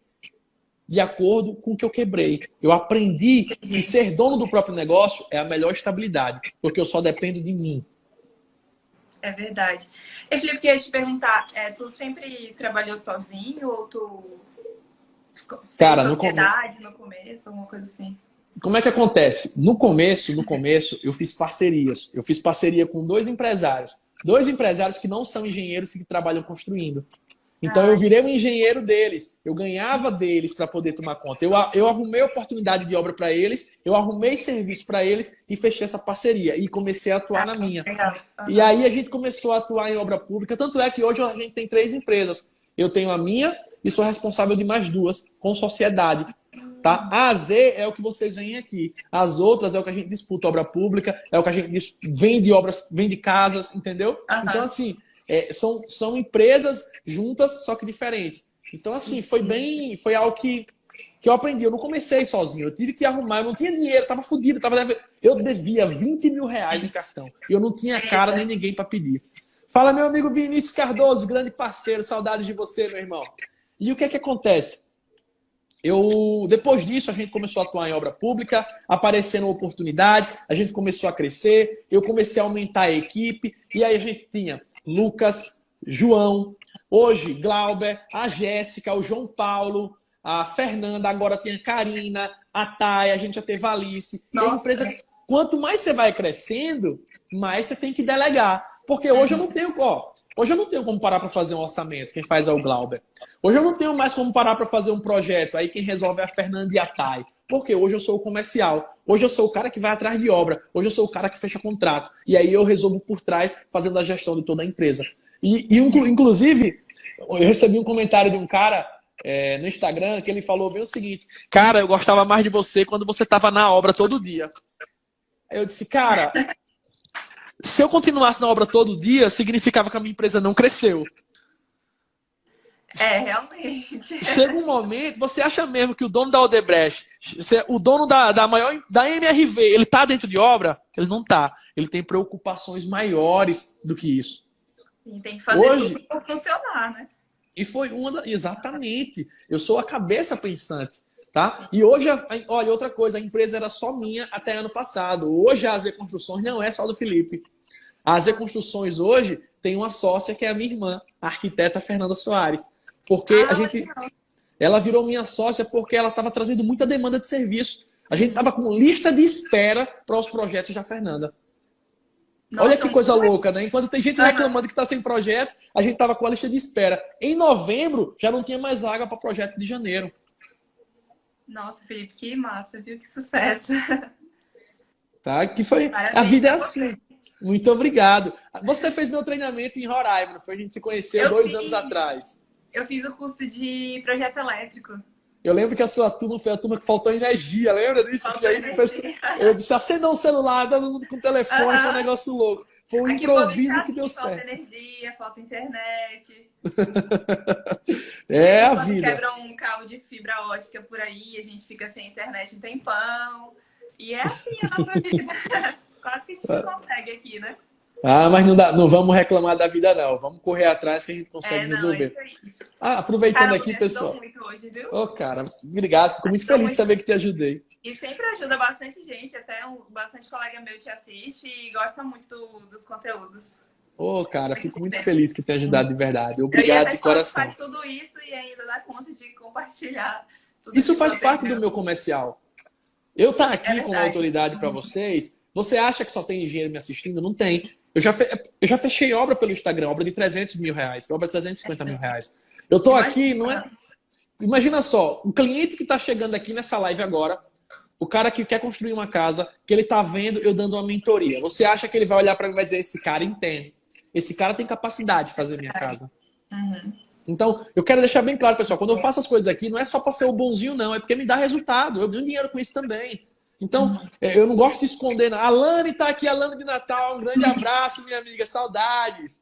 de acordo com o que eu quebrei. Eu aprendi que ser dono do próprio negócio é a melhor estabilidade, porque eu só dependo de mim. É verdade. E, Felipe, queria te perguntar, tu sempre trabalhou sozinho ou tu Cara, fez sociedade no começo, alguma coisa assim? Como é que acontece? No começo, eu fiz parcerias. Eu fiz parceria com 2 empresários. 2 empresários que não são engenheiros e que trabalham construindo. Então eu virei um engenheiro deles, eu ganhava deles para poder tomar conta. Eu arrumei oportunidade de obra para eles, eu arrumei serviço para eles e fechei essa parceria e comecei a atuar na minha. E aí a gente começou a atuar em obra pública, tanto é que hoje a gente tem 3 empresas. Eu tenho a minha e sou responsável de mais 2 com sociedade. Tá? A Z é o que vocês veem aqui. As outras é o que a gente disputa obra pública, é o que a gente vende obras, vende casas, entendeu? Então assim, são empresas juntas, só que diferentes. Então, assim, foi algo que eu aprendi. Eu não comecei sozinho, eu tive que arrumar, eu não tinha dinheiro, tava fodido, eu devia 20 mil reais em cartão. E eu não tinha cara nem ninguém para pedir. Fala, meu amigo Vinícius Cardoso, grande parceiro, saudades de você, meu irmão. E o que é que acontece? Depois disso, a gente começou a atuar em obra pública, aparecendo oportunidades, a gente começou a crescer, eu comecei a aumentar a equipe, e aí a gente tinha Lucas, João, hoje Glauber, a Jéssica, o João Paulo, a Fernanda, agora tem a Karina, a Thay, a gente já teve a Alice. E a empresa, quanto mais você vai crescendo, mais você tem que delegar. Porque hoje eu não tenho, hoje eu não tenho como parar para fazer um orçamento, quem faz é o Glauber. Hoje eu não tenho mais como parar para fazer um projeto, aí quem resolve é a Fernanda e a Thay. Porque hoje eu sou o comercial, hoje eu sou o cara que vai atrás de obra, hoje eu sou o cara que fecha contrato. E aí eu resolvo por trás, fazendo a gestão de toda a empresa. Inclusive, eu recebi um comentário de um cara no Instagram que ele falou bem o seguinte: cara, eu gostava mais de você quando você estava na obra todo dia. Aí eu disse, cara, se eu continuasse na obra todo dia, significava que a minha empresa não cresceu. Realmente. Chega um momento, você acha mesmo que o dono da Odebrecht, o dono da MRV, ele tá dentro de obra? Ele não tá. Ele tem preocupações maiores do que isso. E tem que fazer tudo funcionar, né? E foi exatamente. Eu sou a cabeça pensante. Tá? E hoje, olha, outra coisa, a empresa era só minha até ano passado. Hoje a AZ Construções não é só do Felipe. A AZ Construções hoje tem uma sócia que é a minha irmã, a arquiteta Fernanda Soares. Porque ela virou minha sócia porque ela estava trazendo muita demanda de serviço. A gente estava com lista de espera para os projetos da Fernanda. Nossa, olha que coisa louca, né? Enquanto tem gente reclamando que está sem projeto, a gente estava com a lista de espera. Em novembro, já não tinha mais vaga para projeto de janeiro. Nossa, Felipe, que massa, viu? Que sucesso. Tá? Que foi... Parabéns, a vida é assim. Muito obrigado. Você fez meu treinamento em Roraima, não foi? A gente se conheceu 2 anos atrás. Eu fiz o curso de projeto elétrico. Eu lembro que a sua turma foi a turma que faltou energia, lembra disso? Que aí eu disse, acenda um celular, todo mundo com o telefone, foi um negócio louco. Foi um improviso que deu certo. Falta energia, falta internet. É a vida. Quebra um cabo de fibra ótica por aí, a gente fica sem internet um tempão. E é assim a nossa vida. Quase que a gente não consegue aqui, né? Ah, mas não vamos reclamar da vida, não. Vamos correr atrás que a gente consegue resolver. Aproveitando aqui, pessoal. Muito hoje, viu? Cara, obrigado. Fico muito feliz de saber que te ajudei. E sempre ajuda bastante gente, até bastante colega meu te assiste e gosta muito dos conteúdos. Cara, fico muito feliz que tenha ajudado de verdade. Obrigado de coração. Faz tudo isso e ainda dá conta de compartilhar. Isso faz parte do meu comercial. Eu estar aqui com autoridade para vocês, você acha que só tem engenheiro me assistindo? Não tem. Eu já fechei obra pelo Instagram, obra de 300 mil reais, obra de 350 mil reais. Eu tô aqui, não é... Imagina só, o cliente que está chegando aqui nessa live agora, o cara que quer construir uma casa, que ele tá vendo eu dando uma mentoria. Você acha que ele vai olhar para mim e vai dizer, esse cara entende. Esse cara tem capacidade de fazer minha casa. Então, eu quero deixar bem claro, pessoal, quando eu faço as coisas aqui, não é só para ser o bonzinho, não, é porque me dá resultado. Eu ganho dinheiro com isso também. Então, eu não gosto de esconder. A Lani tá aqui, a Lani de Natal. Um grande abraço, minha amiga. Saudades.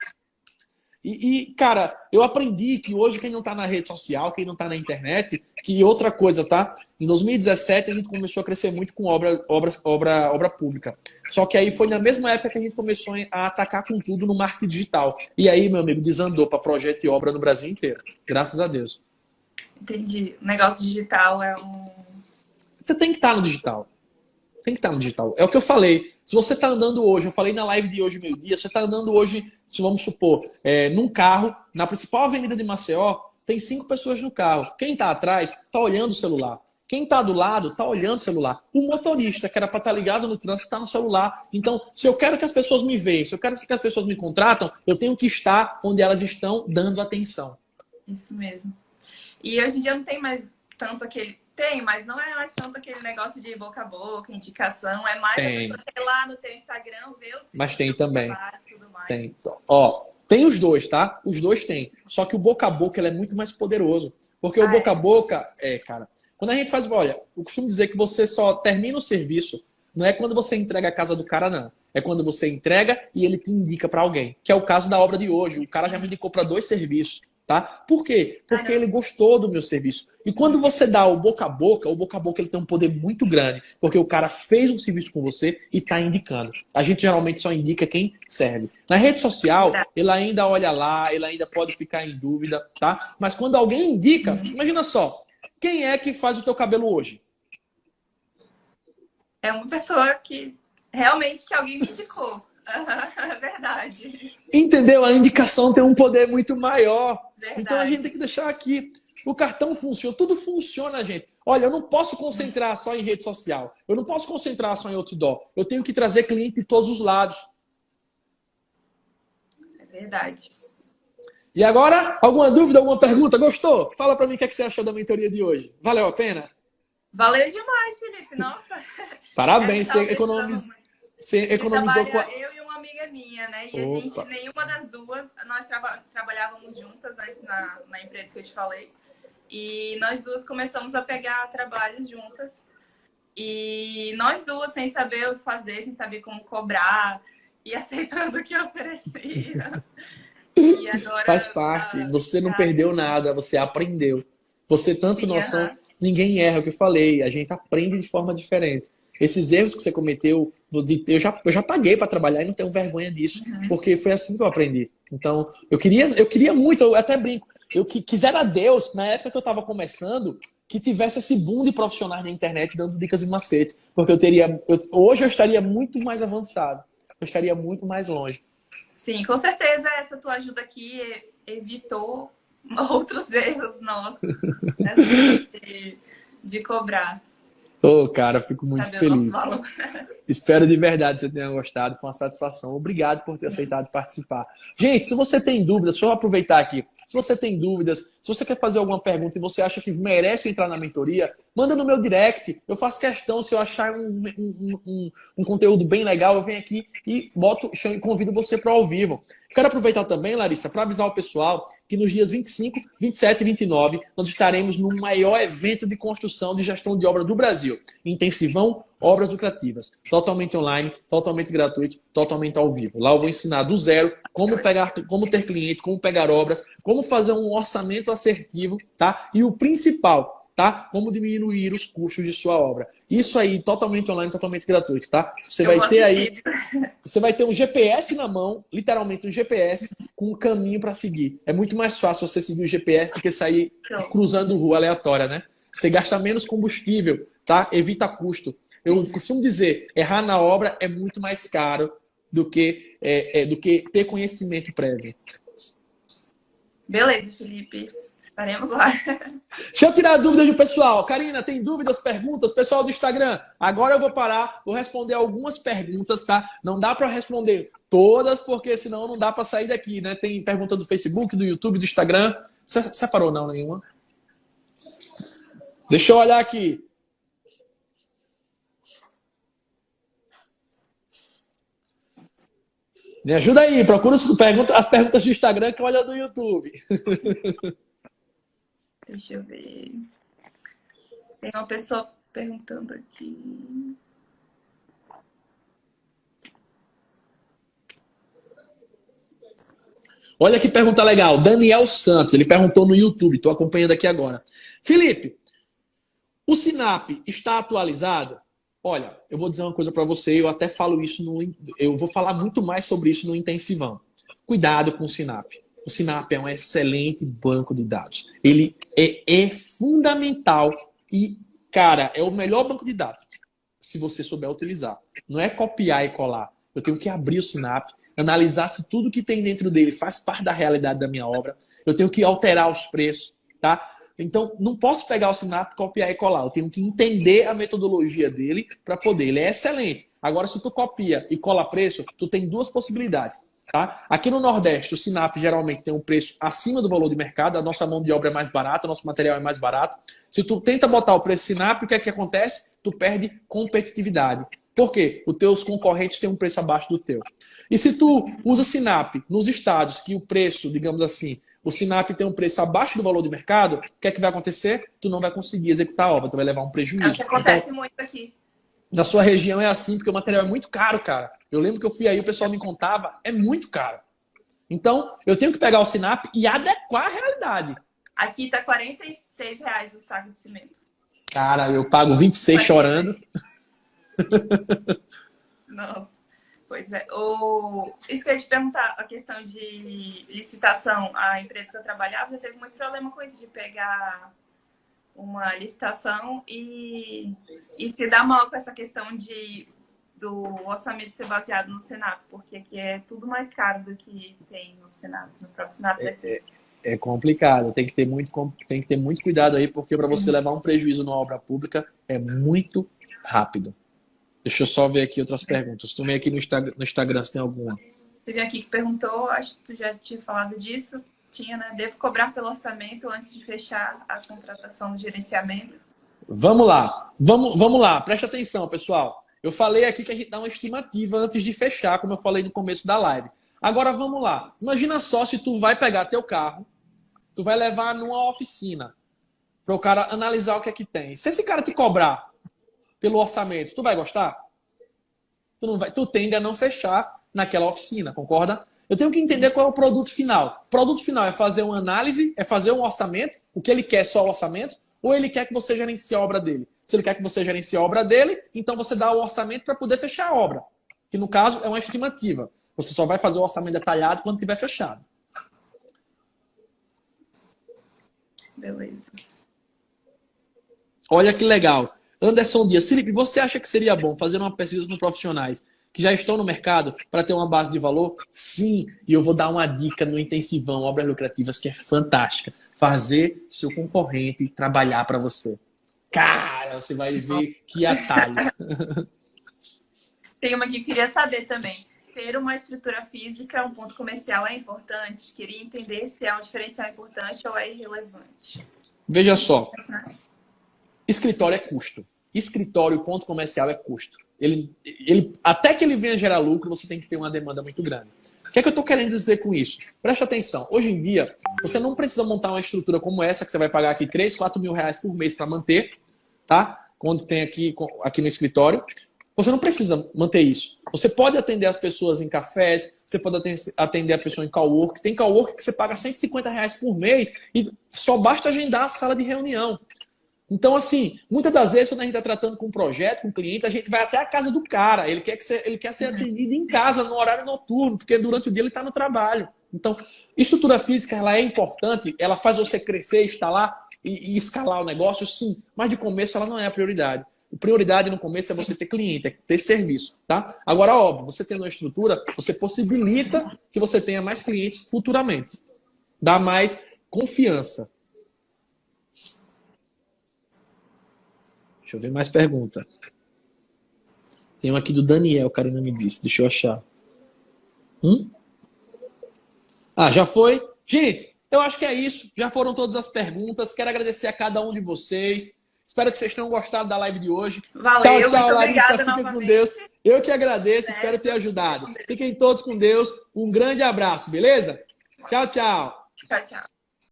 Cara, eu aprendi que hoje quem não tá na rede social, quem não tá na internet, que outra coisa, tá? Em 2017 a gente começou a crescer muito com obra pública. Só que aí foi na mesma época que a gente começou a atacar com tudo no marketing digital. E aí, meu amigo, desandou para projeto e obra no Brasil inteiro. Graças a Deus. Entendi. O negócio digital é Você tem que estar no digital. Tem que estar no digital. É o que eu falei. Se você está andando hoje, eu falei na live de hoje, meio-dia, você está andando hoje, se vamos supor, num carro, na principal avenida de Maceió, tem 5 pessoas no carro. Quem está atrás está olhando o celular. Quem está do lado está olhando o celular. O motorista, que era para estar ligado no trânsito, está no celular. Então, se eu quero que as pessoas me vejam, se eu quero que as pessoas me contratam, eu tenho que estar onde elas estão dando atenção. Isso mesmo. E hoje em dia não tem mais tanto aquele... Tem, mas não é mais tanto aquele negócio de boca a boca, indicação. É mais a pessoa que lá no teu Instagram, vê o mas tem também. Trabalho, tudo mais. Tem. Tem os dois, tá? Os dois tem. Só que o boca a boca ele é muito mais poderoso. Porque o boca a boca, cara... Quando a gente faz... Olha, eu costumo dizer que você só termina o serviço, não é quando você entrega a casa do cara, não. É quando você entrega e ele te indica para alguém. Que é o caso da obra de hoje. O cara já me indicou para 2 serviços. Tá? Por quê? Porque ele gostou do meu serviço. E quando você dá o boca a boca ele tem um poder muito grande. Porque o cara fez um serviço com você e está indicando. A gente geralmente só indica quem serve. Na rede social, ele ainda olha lá, ele ainda pode ficar em dúvida, tá? Mas quando alguém indica, imagina só, quem é que faz o teu cabelo hoje? É uma pessoa que realmente que alguém me indicou. É verdade. Entendeu? A indicação tem um poder muito maior. Verdade. Então a gente tem que deixar aqui. O cartão funciona, tudo funciona, gente. Olha, eu não posso concentrar só em rede social. Eu não posso concentrar só em outdoor. Eu tenho que trazer cliente de todos os lados. É verdade. E agora, alguma dúvida, alguma pergunta? Gostou? Fala pra mim o que você achou da mentoria de hoje. Valeu a pena? Valeu demais, Felipe. Nossa. Parabéns, você economizou. Eu e uma amiga minha, né? E a gente, nenhuma das duas, nós trabalhávamos juntas antes na empresa que eu te falei. E nós duas começamos a pegar trabalhos juntas. E nós duas, sem saber o que fazer, sem saber como cobrar, e aceitando o que eu oferecia. E agora, faz parte. Você não perdeu nada, você aprendeu. Você tanto noção, ninguém erra, é o que eu falei. A gente aprende de forma diferente. Esses erros que você cometeu, eu já paguei para trabalhar e não tenho vergonha disso, porque foi assim que eu aprendi. Então, eu queria muito, eu até brinco, eu quisera a Deus, na época que eu estava começando, que tivesse esse boom de profissionais na internet dando dicas e macetes. Porque hoje eu estaria muito mais avançado. Eu estaria muito mais longe. Sim, com certeza essa tua ajuda aqui evitou outros erros nossos, né, de cobrar. Ô, cara, fico muito feliz. Espero de verdade que você tenha gostado. Foi uma satisfação. Obrigado por ter aceitado participar. Gente, se você tem dúvidas, deixa eu aproveitar aqui. Se você tem dúvidas, se você quer fazer alguma pergunta e você acha que merece entrar na mentoria, manda no meu direct. Eu faço questão, se eu achar um conteúdo bem legal, eu venho aqui e convido você para o ao vivo. Quero aproveitar também, Larissa, para avisar o pessoal que nos dias 25, 27 e 29 nós estaremos no maior evento de construção de gestão de obra do Brasil. Intensivão Obras Lucrativas. Totalmente online, totalmente gratuito, totalmente ao vivo. Lá eu vou ensinar do zero como ter cliente, como pegar obras, como fazer um orçamento assertivo, tá? E o principal, tá? Como diminuir os custos de sua obra. Isso aí, totalmente online, totalmente gratuito, tá? Você vai ter um GPS na mão, literalmente um GPS, com um caminho para seguir. É muito mais fácil você seguir o GPS do que sair cruzando rua aleatória, né? Você gasta menos combustível, tá? Evita custo. Eu costumo dizer, errar na obra é muito mais caro do que ter conhecimento prévio. Beleza, Felipe. Estaremos lá. Deixa eu tirar dúvidas do pessoal. Karina, tem dúvidas, perguntas? Pessoal do Instagram, agora eu vou parar, vou responder algumas perguntas, tá? Não dá para responder todas, porque senão não dá para sair daqui, né? Tem pergunta do Facebook, do YouTube, do Instagram. Você separou não nenhuma? Deixa eu olhar aqui. Me ajuda aí, procura as perguntas do Instagram que olha do YouTube. Deixa eu ver. Tem uma pessoa perguntando aqui. Olha que pergunta legal. Daniel Santos, ele perguntou no YouTube, estou acompanhando aqui agora. Felipe, o Sinap está atualizado? Olha, eu vou dizer uma coisa para você, eu até falo isso eu vou falar muito mais sobre isso no Intensivão. Cuidado com o Sinap. O Sinap é um excelente banco de dados. Ele é fundamental e, cara, é o melhor banco de dados se você souber utilizar. Não é copiar e colar. Eu tenho que abrir o Sinap, analisar se tudo que tem dentro dele faz parte da realidade da minha obra. Eu tenho que alterar os preços, tá? Então, não posso pegar o Sinap, copiar e colar. Eu tenho que entender a metodologia dele para poder. Ele é excelente. Agora, se tu copia e cola preço, tu tem duas possibilidades. Tá? Aqui no Nordeste, o Sinap geralmente tem um preço acima do valor de mercado. A nossa mão de obra é mais barata, o nosso material é mais barato. Se tu tenta botar o preço Sinap, o que é que acontece? Tu perde competitividade. Por quê? Os teus concorrentes têm um preço abaixo do teu. E se tu usa Sinap nos estados que o preço, digamos assim, o Sinap tem um preço abaixo do valor de mercado, o que é que vai acontecer? Tu não vai conseguir executar a obra, tu vai levar um prejuízo. É o que acontece muito aqui. Na sua região é assim, porque o material é muito caro, cara. Eu lembro que eu fui aí, o pessoal me contava, é muito caro. Então, eu tenho que pegar o Sinap e adequar a realidade. Aqui tá R$46 o saco de cimento. Cara, eu pago 26 chorando. Nossa. Pois é. Isso que eu ia te perguntar, a questão de licitação, a empresa que eu trabalhava já teve muito problema com isso, de pegar uma licitação e se dar mal com essa questão do orçamento ser baseado no Sinap, porque aqui é tudo mais caro do que tem no Sinap, no próprio Sinap daqui. É complicado, tem que ter muito cuidado aí, porque para você levar um prejuízo numa obra pública é muito rápido. Deixa eu só ver aqui outras perguntas. Tu vem aqui no Instagram, se tem alguma. Teve aqui que perguntou, acho que tu já tinha falado disso. Tinha, né? Devo cobrar pelo orçamento antes de fechar a contratação do gerenciamento? Vamos lá. Vamos lá. Presta atenção, pessoal. Eu falei aqui que a gente dá uma estimativa antes de fechar, como eu falei no começo da live. Agora vamos lá. Imagina só se tu vai pegar teu carro, tu vai levar numa oficina para o cara analisar o que é que tem. Se esse cara te cobrar pelo orçamento, tu vai gostar? Tu tende a não fechar naquela oficina, concorda? Eu tenho que entender qual é o produto final. O produto final é fazer uma análise, é fazer um orçamento, o que ele quer é só o orçamento, ou ele quer que você gerencie a obra dele? Se ele quer que você gerencie a obra dele, então você dá o orçamento para poder fechar a obra. Que no caso é uma estimativa. Você só vai fazer o orçamento detalhado quando tiver fechado. Beleza. Olha que legal. Anderson Dias. Felipe, você acha que seria bom fazer uma pesquisa com profissionais que já estão no mercado para ter uma base de valor? Sim. E eu vou dar uma dica no Intensivão Obras Lucrativas que é fantástica. Fazer seu concorrente trabalhar para você. Cara, você vai ver que atalho. Tem uma que eu queria saber também. Ter uma estrutura física, um ponto comercial é importante? Queria entender se é um diferencial importante ou é irrelevante. Veja só. Escritório é custo. Escritório, ponto comercial é custo. Até que ele venha gerar lucro, você tem que ter uma demanda muito grande. O que é que eu estou querendo dizer com isso? Preste atenção. Hoje em dia, você não precisa montar uma estrutura como essa, que você vai pagar aqui 3, 4 mil reais por mês para manter, tá? Quando tem aqui no escritório. Você não precisa manter isso. Você pode atender as pessoas em cafés, você pode atender a pessoa em cowork. Tem cowork que você paga 150 reais por mês e só basta agendar a sala de reunião. Então, assim, muitas das vezes, quando a gente está tratando com um projeto, com um cliente, a gente vai até a casa do cara. Ele quer ser atendido em casa, no horário noturno, porque durante o dia ele está no trabalho. Então, estrutura física, ela é importante, ela faz você crescer, instalar e escalar o negócio, sim. Mas de começo ela não é a prioridade. A prioridade no começo é você ter cliente, é ter serviço, tá? Agora, óbvio, você tendo uma estrutura, você possibilita que você tenha mais clientes futuramente. Dá mais confiança. Deixa eu ver mais pergunta. Tem uma aqui do Daniel, Karina me disse. Deixa eu achar. Ah, já foi? Gente, eu acho que é isso. Já foram todas as perguntas. Quero agradecer a cada um de vocês. Espero que vocês tenham gostado da live de hoje. Valeu, tchau, tchau, Larissa. Fica novamente. com Deus. Eu que agradeço. Espero ter ajudado. Fiquem todos com Deus. Um grande abraço, beleza? Tchau, tchau. Tchau, tchau.